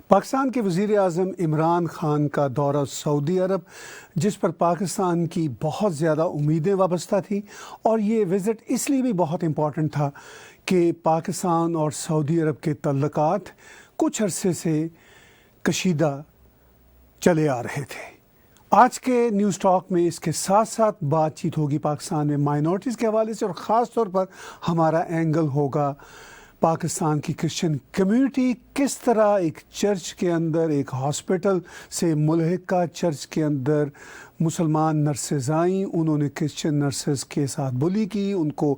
پاکستان کے وزیر اعظم عمران خان کا دورہ سعودی عرب، جس پر پاکستان کی بہت زیادہ امیدیں وابستہ تھیں، اور یہ وزٹ اس لیے بھی بہت امپورٹنٹ تھا کہ پاکستان اور سعودی عرب کے تعلقات کچھ عرصے سے کشیدہ چلے آ رہے تھے۔ آج کے نیوز ٹاک میں اس کے ساتھ ساتھ بات چیت ہوگی پاکستان میں مائنورٹیز کے حوالے سے، اور خاص طور پر ہمارا اینگل ہوگا پاکستان کی کرسچن کمیونٹی کس طرح ایک چرچ کے اندر، ایک ہاسپٹل سے ملحقہ چرچ کے اندر مسلمان نرسز آئیں، انہوں نے کرسچن نرسز کے ساتھ بلی کی، ان کو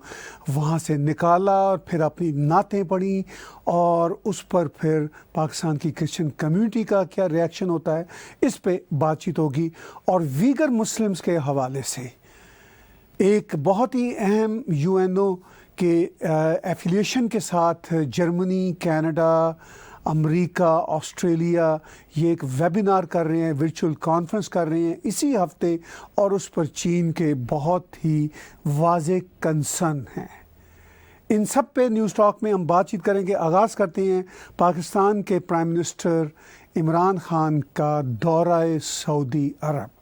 وہاں سے نکالا اور پھر اپنی نعتیں پڑھیں، اور اس پر پھر پاکستان کی کرسچن کمیونٹی کا کیا ریئیکشن ہوتا ہے، اس پہ بات چیت ہوگی۔ اور ویگر مسلمز کے حوالے سے ایک بہت ہی اہم UN کے ایفیلیشن کے ساتھ جرمنی، کینیڈا، امریکا، آسٹریلیا یہ ایک ویبینار کر رہے ہیں، ورچوئل کانفرنس کر رہے ہیں اسی ہفتے، اور اس پر چین کے بہت ہی واضح کنسرن ہیں۔ ان سب پہ نیوز ٹاک میں ہم بات چیت کریں گے۔ آغاز کرتے ہیں پاکستان کے پرائم منسٹر عمران خان کا دورہ سعودی عرب۔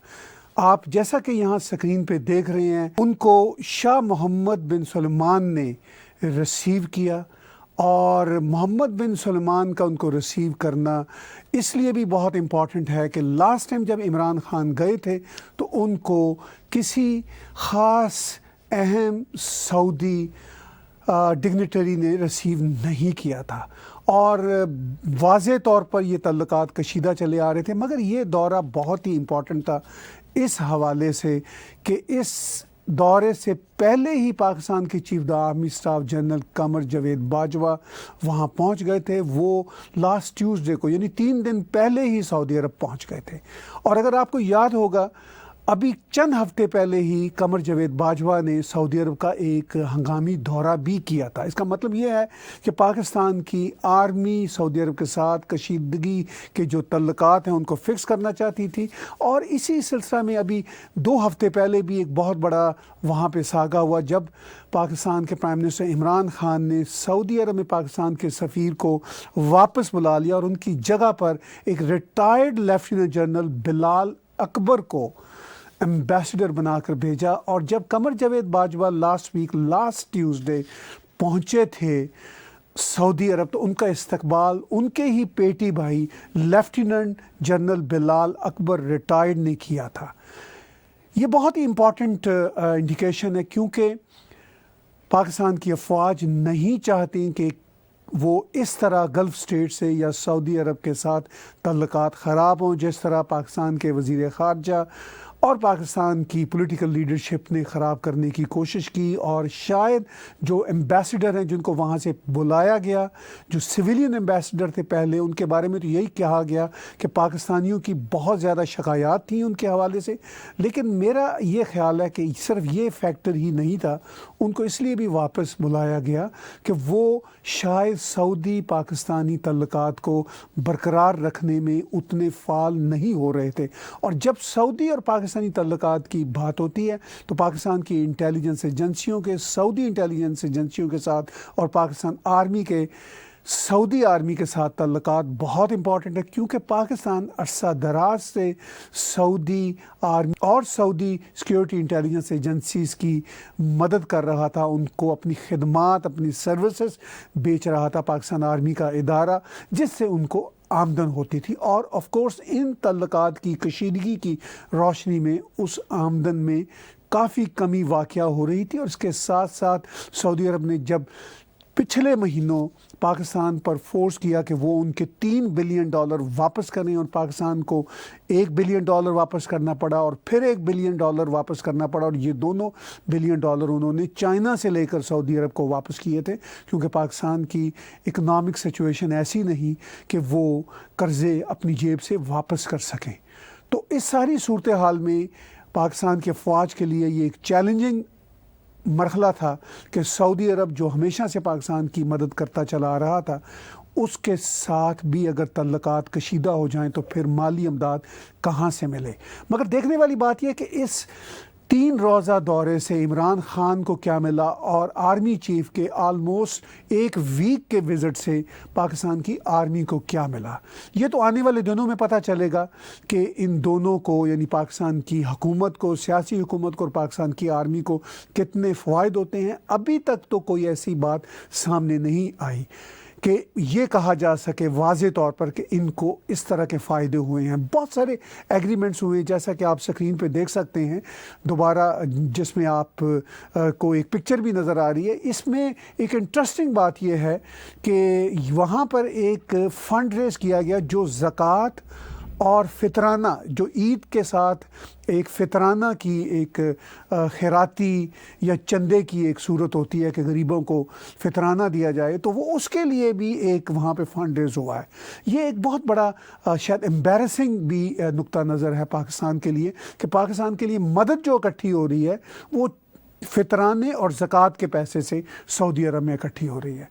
آپ جیسا کہ یہاں سکرین پہ دیکھ رہے ہیں، ان کو شاہ محمد بن سلمان نے ریسیو کیا، اور محمد بن سلمان کا ان کو ریسیو کرنا اس لیے بھی بہت امپورٹنٹ ہے کہ لاسٹ ٹائم جب عمران خان گئے تھے تو ان کو کسی خاص اہم سعودی ڈگنیٹری نے ریسیو نہیں کیا تھا، اور واضح طور پر یہ تعلقات کشیدہ چلے آ رہے تھے۔ مگر یہ دورہ بہت ہی امپورٹنٹ تھا اس حوالے سے کہ اس دورے سے پہلے ہی پاکستان کے chief army staff general Qamar Javed Bajwa وہاں پہنچ گئے تھے۔ وہ لاسٹ ٹیوزڈے کو، یعنی 3 دن پہلے ہی سعودی عرب پہنچ گئے تھے۔ اور اگر آپ کو یاد ہوگا، ابھی چند ہفتے پہلے ہی قمر جاوید باجوہ نے سعودی عرب کا ایک ہنگامی دورہ بھی کیا تھا۔ اس کا مطلب یہ ہے کہ پاکستان کی آرمی سعودی عرب کے ساتھ کشیدگی کے جو تعلقات ہیں ان کو فکس کرنا چاہتی تھی، اور اسی سلسلہ میں ابھی 2 ہفتے پہلے بھی ایک بہت بڑا وہاں پہ ساگا ہوا جب پاکستان کے پرائم منسٹر عمران خان نے سعودی عرب میں پاکستان کے سفیر کو واپس بلا لیا، اور ان کی جگہ پر ایک ریٹائرڈ لیفٹیننٹ جنرل بلال اکبر کو ایمبیسڈر بنا کر بھیجا۔ اور جب قمر جاوید باجوہ لاسٹ ٹیوزڈے پہنچے تھے سعودی عرب، تو ان کا استقبال ان کے ہی پیٹی بھائی لیفٹیننٹ جنرل بلال اکبر ریٹائرڈ نے کیا تھا۔ یہ بہت ہی امپورٹنٹ انڈیکیشن ہے، کیونکہ پاکستان کی افواج نہیں چاہتی کہ وہ اس طرح گلف اسٹیٹ سے یا سعودی عرب کے ساتھ تعلقات خراب ہوں، جس طرح پاکستان کے وزیر خارجہ اور پاکستان کی پولیٹیکل لیڈرشپ نے خراب کرنے کی کوشش کی۔ اور شاید جو ایمبیسڈر ہیں جن کو وہاں سے بلایا گیا، جو سویلین ایمبیسڈر تھے پہلے، ان کے بارے میں تو یہی کہا گیا کہ پاکستانیوں کی بہت زیادہ شکایات تھیں ان کے حوالے سے۔ لیکن میرا یہ خیال ہے کہ صرف یہ فیکٹر ہی نہیں تھا، ان کو اس لیے بھی واپس بلایا گیا کہ وہ شاید سعودی پاکستانی تعلقات کو برقرار رکھنے میں اتنے فعال نہیں ہو رہے تھے۔ اور جب سعودی اور پاکستانی تعلقات کی بات ہوتی ہے تو پاکستان کی انٹیلیجنس ایجنسیوں کے، سعودی انٹیلیجنس ایجنسیوں کے ساتھ، اور پاکستان آرمی کے سعودی آرمی کے ساتھ تعلقات بہت امپورٹنٹ ہے، کیونکہ پاکستان عرصہ دراز سے سعودی آرمی اور سعودی سیکیورٹی انٹیلیجنس ایجنسیز کی مدد کر رہا تھا، ان کو اپنی خدمات، اپنی سروسز بیچ رہا تھا پاکستان آرمی کا ادارہ، جس سے ان کو آمدن ہوتی تھی۔ اور آف کورس ان تعلقات کی کشیدگی کی روشنی میں اس آمدن میں کافی کمی واقع ہو رہی تھی۔ اور اس کے ساتھ ساتھ سعودی عرب نے جب پچھلے مہینوں پاکستان پر فورس کیا کہ وہ ان کے $3 بلین واپس کریں، اور پاکستان کو $1 بلین واپس کرنا پڑا، اور پھر $1 بلین واپس کرنا پڑا، اور یہ دونوں $1 بلین انہوں نے چائنا سے لے کر سعودی عرب کو واپس کیے تھے، کیونکہ پاکستان کی اکنامک سچویشن ایسی نہیں کہ وہ قرضے اپنی جیب سے واپس کر سکیں۔ تو اس ساری صورتحال میں پاکستان کے افواج کے لیے یہ ایک چیلنجنگ مرحلہ تھا کہ سعودی عرب جو ہمیشہ سے پاکستان کی مدد کرتا چلا آ رہا تھا، اس کے ساتھ بھی اگر تعلقات کشیدہ ہو جائیں تو پھر مالی امداد کہاں سے ملے۔ مگر دیکھنے والی بات یہ ہے کہ اس 3 روزہ دورے سے عمران خان کو کیا ملا اور آرمی چیف کے آلموسٹ 1 ویک کے وزٹ سے پاکستان کی آرمی کو کیا ملا، یہ تو آنے والے دنوں میں پتہ چلے گا کہ ان دونوں کو یعنی پاکستان کی حکومت کو، سیاسی حکومت کو اور پاکستان کی آرمی کو کتنے فوائد ہوتے ہیں۔ ابھی تک تو کوئی ایسی بات سامنے نہیں آئی کہ یہ کہا جا سکے واضح طور پر کہ ان کو اس طرح کے فائدے ہوئے ہیں۔ بہت سارے ایگریمنٹس ہوئے جیسا کہ آپ سکرین پہ دیکھ سکتے ہیں دوبارہ، جس میں آپ کو ایک پکچر بھی نظر آ رہی ہے۔ اس میں ایک انٹرسٹنگ بات یہ ہے کہ وہاں پر ایک فنڈ ریز کیا گیا جو زکوٰۃ اور فطرانہ، جو عید کے ساتھ ایک فطرانہ کی ایک خیراتی یا چندے کی ایک صورت ہوتی ہے کہ غریبوں کو فطرانہ دیا جائے، تو وہ اس کے لیے بھی ایک وہاں پہ فنڈ ریز ہوا ہے۔ یہ ایک بہت بڑا شاید امبیرسنگ بھی نقطہ نظر ہے پاکستان کے لیے کہ پاکستان کے لیے مدد جو اکٹھی ہو رہی ہے وہ فطرانے اور زکوٰۃ کے پیسے سے سعودی عرب میں اکٹھی ہو رہی ہے۔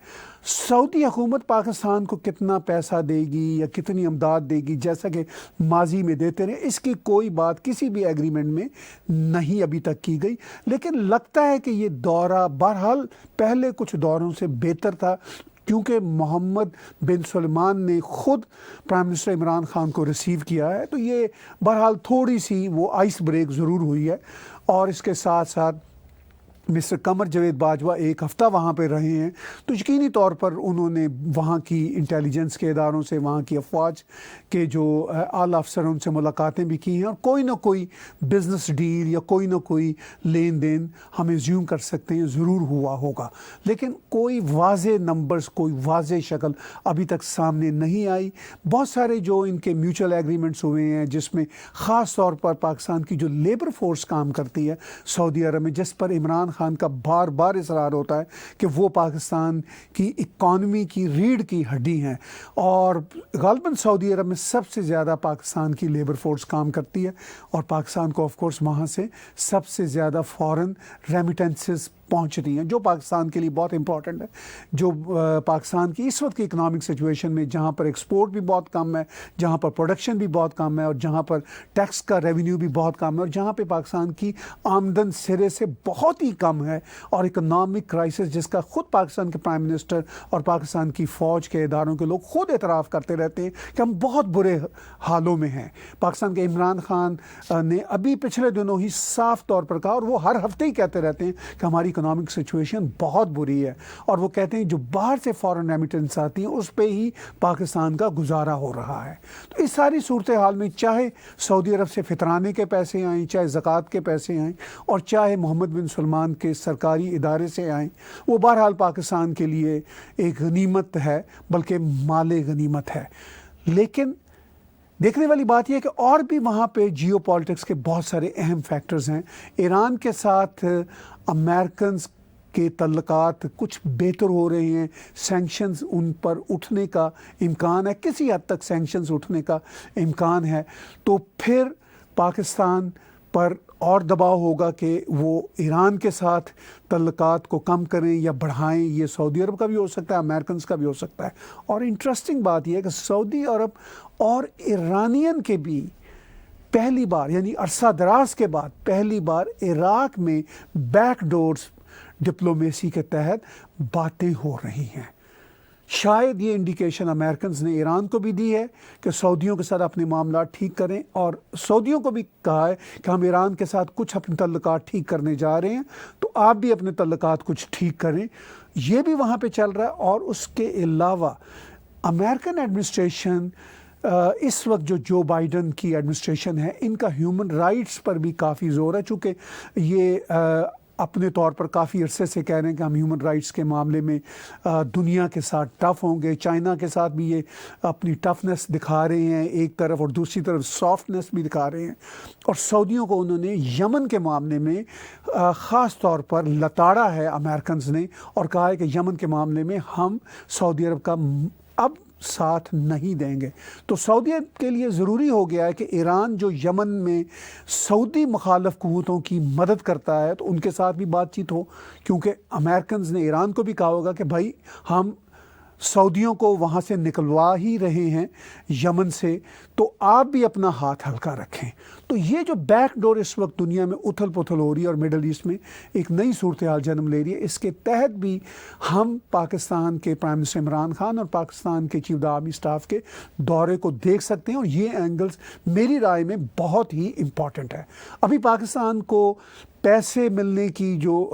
سعودی حکومت پاکستان کو کتنا پیسہ دے گی یا کتنی امداد دے گی جیسا کہ ماضی میں دیتے رہے، اس کی کوئی بات کسی بھی ایگریمنٹ میں نہیں ابھی تک کی گئی، لیکن لگتا ہے کہ یہ دورہ بہرحال پہلے کچھ دوروں سے بہتر تھا، کیونکہ محمد بن سلمان نے خود پرائم منسٹر عمران خان کو ریسیو کیا ہے، تو یہ بہرحال تھوڑی سی وہ آئس بریک ضرور ہوئی ہے۔ اور اس کے ساتھ ساتھ مسٹر قمر جاوید باجوہ 1 ہفتہ وہاں پہ رہے ہیں، تو یقینی طور پر انہوں نے وہاں کی انٹیلیجنس کے اداروں سے، وہاں کی افواج کے جو اعلیٰ افسروں سے ملاقاتیں بھی کی ہیں، اور کوئی نہ کوئی بزنس ڈیل یا کوئی نہ کوئی لین دین ہم ایزیوم کر سکتے ہیں ضرور ہوا ہوگا، لیکن کوئی واضح نمبرز، کوئی واضح شکل ابھی تک سامنے نہیں آئی۔ بہت سارے جو ان کے میوچل ایگریمنٹس ہوئے ہیں، جس میں خاص طور پر پاکستان کی جو لیبر فورس کام کرتی ہے سعودی عرب میں، جس پر عمران خان کا بار بار اصرار ہوتا ہے کہ وہ پاکستان کی اکانومی کی ریڑھ کی ہڈی ہیں، اور غالباً سعودی عرب میں سب سے زیادہ پاکستان کی لیبر فورس کام کرتی ہے، اور پاکستان کو آف کورس وہاں سے سب سے زیادہ فارن ریمیٹنسز پہنچتی ہیں، جو پاکستان کے لیے بہت امپورٹنٹ ہے، جو پاکستان کی اس وقت کی اکنامک سچویشن میں، جہاں پر ایکسپورٹ بھی بہت کم ہے، جہاں پر پروڈکشن بھی بہت کم ہے، اور جہاں پر ٹیکس کا ریونیو بھی بہت کم ہے، اور جہاں پہ پاکستان کی آمدن سرے سے بہت ہی کم ہے، اور اکنامک کرائسس جس کا خود پاکستان کے پرائم منسٹر اور پاکستان کی فوج کے اداروں کے لوگ خود اعتراف کرتے رہتے ہیں کہ ہم بہت برے حالوں میں ہیں۔ پاکستان کے عمران خان نے ابھی پچھلے دنوں ہی صاف طور پر کہا، اور وہ ہر ہفتے ہی کہتے رہتے ہیں کہ ہماری اکنامک سچویشن بہت بری ہے، اور وہ کہتے ہیں جو باہر سے فارن ریمیٹنس آتی ہیں اس پہ ہی پاکستان کا گزارا ہو رہا ہے۔ تو اس ساری صورتحال میں چاہے سعودی عرب سے فطرانے کے پیسے آئیں، چاہے زکوٰۃ کے پیسے آئیں، اور چاہے محمد بن سلمان کے سرکاری ادارے سے آئیں، وہ بہرحال پاکستان کے لیے ایک غنیمت ہے، بلکہ مال غنیمت ہے۔ لیکن دیکھنے والی بات یہ ہے کہ اور بھی وہاں پہ جیو پالیٹکس کے بہت سارے اہم فیکٹرز ہیں۔ ایران کے ساتھ امریکنز کے تعلقات کچھ بہتر ہو رہے ہیں، سینکشنز ان پر اٹھنے کا امکان ہے، کسی حد تک سینکشنز اٹھنے کا امکان ہے، تو پھر پاکستان پر اور دباؤ ہوگا کہ وہ ایران کے ساتھ تعلقات کو کم کریں یا بڑھائیں۔ یہ سعودی عرب کا بھی ہو سکتا ہے، امریکنز کا بھی ہو سکتا ہے۔ اور انٹرسٹنگ بات یہ ہے کہ سعودی عرب اور ایرانین کے بھی پہلی بار، یعنی عرصہ دراز کے بعد پہلی بار عراق میں بیک ڈورز ڈپلومیسی کے تحت باتیں ہو رہی ہیں۔ شاید یہ انڈیکیشن امریکنز نے ایران کو بھی دی ہے کہ سعودیوں کے ساتھ اپنے معاملات ٹھیک کریں، اور سعودیوں کو بھی کہا ہے کہ ہم ایران کے ساتھ کچھ اپنے تعلقات ٹھیک کرنے جا رہے ہیں، تو آپ بھی اپنے تعلقات کچھ ٹھیک کریں۔ یہ بھی وہاں پہ چل رہا ہے۔ اور اس کے علاوہ امریکن ایڈمنسٹریشن اس وقت جو بائیڈن کی ایڈمنسٹریشن ہے، ان کا ہیومن رائٹس پر بھی کافی زور ہے، چونکہ یہ اپنے طور پر کافی عرصے سے کہہ رہے ہیں کہ ہم ہیومن رائٹس کے معاملے میں دنیا کے ساتھ ٹف ہوں گے۔ چائنا کے ساتھ بھی یہ اپنی ٹفنس دکھا رہے ہیں ایک طرف، اور دوسری طرف سافٹنس بھی دکھا رہے ہیں۔ اور سعودیوں کو انہوں نے یمن کے معاملے میں خاص طور پر لتاڑا ہے امریکنز نے، اور کہا ہے کہ یمن کے معاملے میں ہم سعودی عرب کا اب ساتھ نہیں دیں گے۔ تو سعودی عرب کے لیے ضروری ہو گیا ہے کہ ایران جو یمن میں سعودی مخالف قوتوں کی مدد کرتا ہے، تو ان کے ساتھ بھی بات چیت ہو، کیونکہ امریکنز نے ایران کو بھی کہا ہوگا کہ بھائی ہم سعودیوں کو وہاں سے نکلوا ہی رہے ہیں یمن سے، تو آپ بھی اپنا ہاتھ ہلکا رکھیں۔ تو یہ جو بیک ڈور اس وقت دنیا میں اتھل پتھل ہو رہی ہے اور مڈل ایسٹ میں ایک نئی صورتحال جنم لے رہی ہے، اس کے تحت بھی ہم پاکستان کے پرائم منسٹر عمران خان اور پاکستان کے چیف آرمی اسٹاف کے دورے کو دیکھ سکتے ہیں، اور یہ اینگلز میری رائے میں بہت ہی امپورٹنٹ ہے۔ ابھی پاکستان کو پیسے ملنے کی جو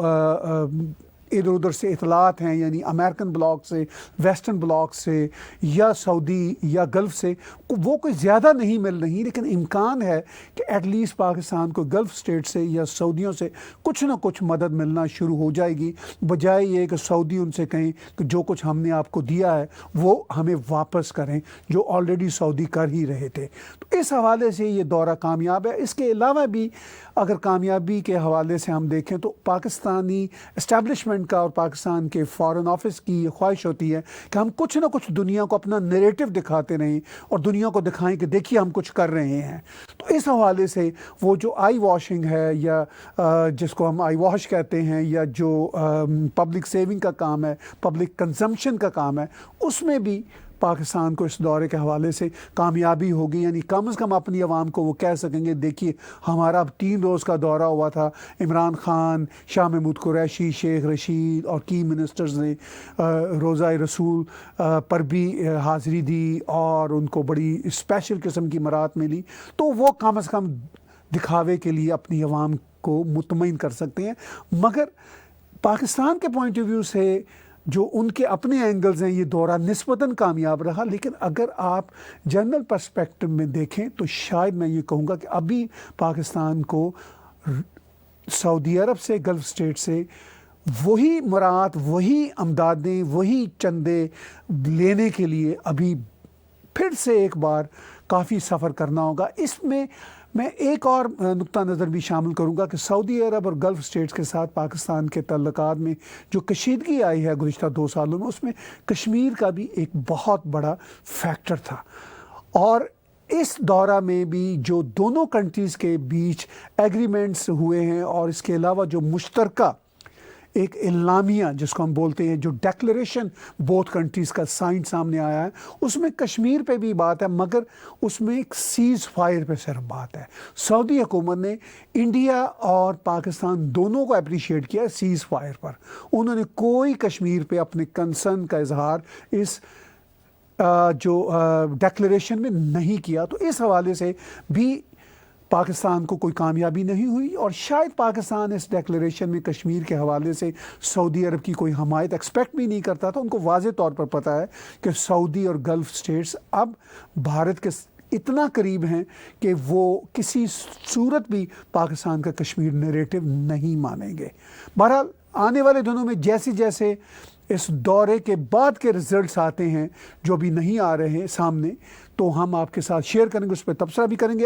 ادھر ادھر سے اطلاعات ہیں، یعنی امریکن بلاک سے، ویسٹرن بلاک سے، یا سعودی یا گلف سے، وہ کوئی زیادہ نہیں مل رہی، لیکن امکان ہے کہ ایٹ لیسٹ پاکستان کو گلف اسٹیٹ سے یا سعودیوں سے کچھ نہ کچھ مدد ملنا شروع ہو جائے گی، بجائے یہ کہ سعودی ان سے کہیں کہ جو کچھ ہم نے آپ کو دیا ہے وہ ہمیں واپس کریں، جو آلریڈی سعودی کر ہی رہے تھے۔ تو اس حوالے سے یہ دورہ کامیاب ہے۔ اس کے علاوہ بھی اگر کامیابی کے حوالے سے ہم دیکھیں تو پاکستانی اسٹیبلشمنٹ کا اور پاکستان کے فارن آفس کی یہ خواہش ہوتی ہے کہ ہم کچھ نہ کچھ دنیا کو اپنا نیریٹو دکھاتے رہیں اور دنیا کو دکھائیں کہ دیکھیے ہم کچھ کر رہے ہیں۔ تو اس حوالے سے وہ جو آئی واشنگ ہے، یا جس کو ہم آئی واش کہتے ہیں، یا جو پبلک سیونگ کا کام ہے، پبلک کنزمپشن کا کام ہے، اس میں بھی پاکستان کو اس دورے کے حوالے سے کامیابی ہوگی، یعنی کم از کم اپنی عوام کو وہ کہہ سکیں گے دیکھیے ہمارا اب 3 روز کا دورہ ہوا تھا، عمران خان، شاہ محمود قریشی، شیخ رشید اور کی منسٹرز نے روزہ رسول پر بھی حاضری دی اور ان کو بڑی اسپیشل قسم کی مرات ملی، تو وہ کم از کم دکھاوے کے لیے اپنی عوام کو مطمئن کر سکتے ہیں۔ مگر پاکستان کے پوائنٹ آف ویو سے جو ان کے اپنے اینگلز ہیں، یہ دورہ نسبتاً کامیاب رہا، لیکن اگر آپ جنرل پرسپیکٹو میں دیکھیں تو شاید میں یہ کہوں گا کہ ابھی پاکستان کو سعودی عرب سے، گلف اسٹیٹ سے وہی مرات، وہی امدادیں، وہی چندے لینے کے لیے ابھی پھر سے ایک بار کافی سفر کرنا ہوگا۔ اس میں ایک اور نقطہ نظر بھی شامل کروں گا کہ سعودی عرب اور گلف اسٹیٹس کے ساتھ پاکستان کے تعلقات میں جو کشیدگی آئی ہے گزشتہ 2 سالوں میں، اس میں کشمیر کا بھی ایک بہت بڑا فیکٹر تھا، اور اس دورہ میں بھی جو دونوں کنٹریز کے بیچ ایگریمنٹس ہوئے ہیں، اور اس کے علاوہ جو مشترکہ ایک اعلامیہ جس کو ہم بولتے ہیں، جو ڈیکلریشن بوتھ کنٹریز کا سائن سامنے آیا ہے، اس میں کشمیر پہ بھی بات ہے، مگر اس میں ایک سیز فائر پہ صرف بات ہے۔ سعودی حکومت نے انڈیا اور پاکستان دونوں کو اپریشیٹ کیا سیز فائر پر، انہوں نے کوئی کشمیر پہ اپنے کنسرن کا اظہار اس جو ڈیکلریشن میں نہیں کیا۔ تو اس حوالے سے بھی پاکستان کو کوئی کامیابی نہیں ہوئی، اور شاید پاکستان اس ڈیکلریشن میں کشمیر کے حوالے سے سعودی عرب کی کوئی حمایت ایکسپیکٹ بھی نہیں کرتا تھا۔ ان کو واضح طور پر پتہ ہے کہ سعودی اور گلف اسٹیٹس اب بھارت کے اتنا قریب ہیں کہ وہ کسی صورت بھی پاکستان کا کشمیر نیریٹو نہیں مانیں گے۔ بہرحال آنے والے دنوں میں جیسے جیسے اس دورے کے بعد کے رزلٹس آتے ہیں جو بھی نہیں آ رہے ہیں سامنے، تو ہم آپ کے ساتھ شیئر کریں گے، اس پہ تبصرہ بھی کریں گے۔